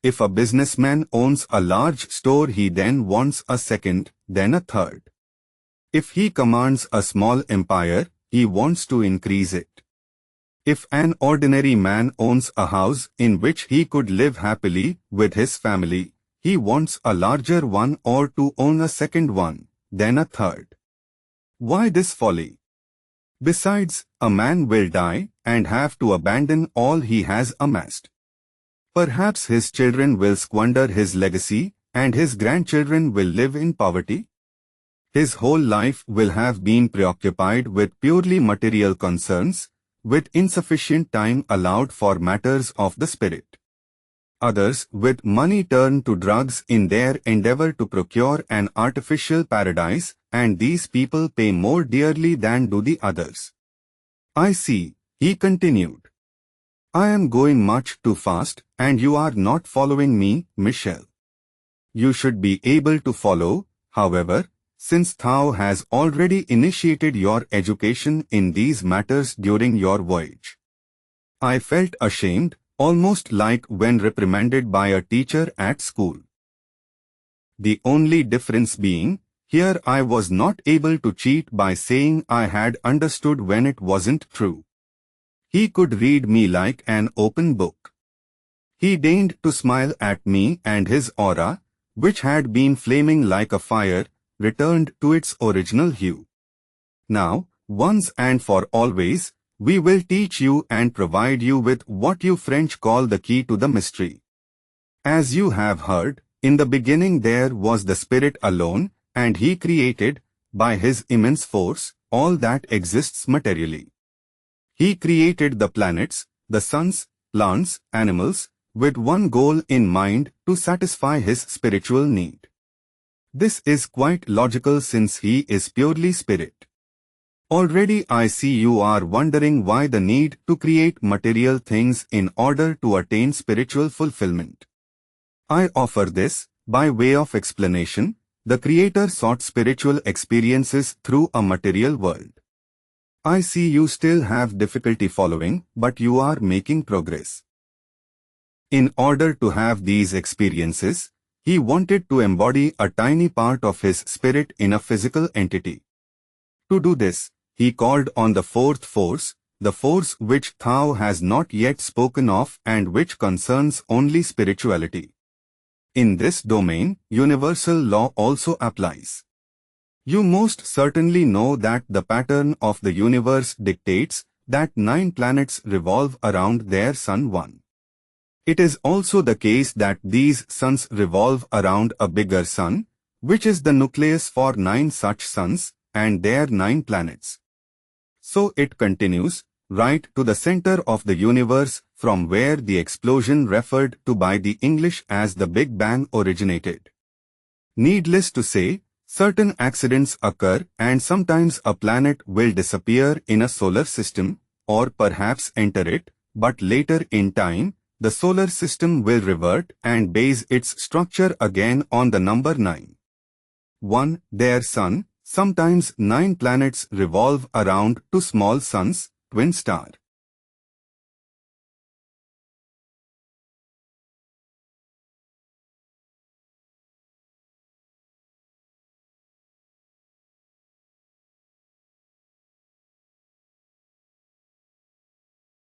If a businessman owns a large store, he then wants a second, then a third. If he commands a small empire, he wants to increase it. If an ordinary man owns a house in which he could live happily with his family, he wants a larger one, or to own a second one, then a third. Why this folly? Besides, a man will die and have to abandon all he has amassed. Perhaps his children will squander his legacy, and his grandchildren will live in poverty. His whole life will have been preoccupied with purely material concerns, with insufficient time allowed for matters of the spirit. Others with money turn to drugs in their endeavor to procure an artificial paradise, and these people pay more dearly than do the others. I see, he continued. I am going much too fast, and you are not following me, Michel. You should be able to follow, however, since thou has already initiated your education in these matters during your voyage. I felt ashamed, almost like when reprimanded by a teacher at school. The only difference being, here I was not able to cheat by saying I had understood when it wasn't true. He could read me like an open book. He deigned to smile at me, and his aura, which had been flaming like a fire, returned to its original hue. Now, once and for always, we will teach you and provide you with what you French call the key to the mystery. As you have heard, in the beginning there was the Spirit alone, and He created, by His immense force, all that exists materially. He created the planets, the suns, plants, animals, with one goal in mind, to satisfy His spiritual need. This is quite logical since He is purely spirit. Already I see you are wondering why the need to create material things in order to attain spiritual fulfillment. I offer this, by way of explanation. The Creator sought spiritual experiences through a material world. I see you still have difficulty following, but you are making progress. In order to have these experiences, He wanted to embody a tiny part of His spirit in a physical entity. To do this, He called on the fourth force, the force which thou has not yet spoken of and which concerns only spirituality. In this domain, universal law also applies. You most certainly know that the pattern of the universe dictates that 9 planets revolve around their sun one. It is also the case that these suns revolve around a bigger sun, which is the nucleus for 9 such suns, and their 9 planets. So it continues, right to the center of the universe, from where the explosion referred to by the English as the Big Bang originated. Needless to say, certain accidents occur, and sometimes a planet will disappear in a solar system, or perhaps enter it, but later in time, the solar system will revert and base its structure again on the number 9. 1. Their sun. Sometimes 9 planets revolve around 2 small suns, twin star.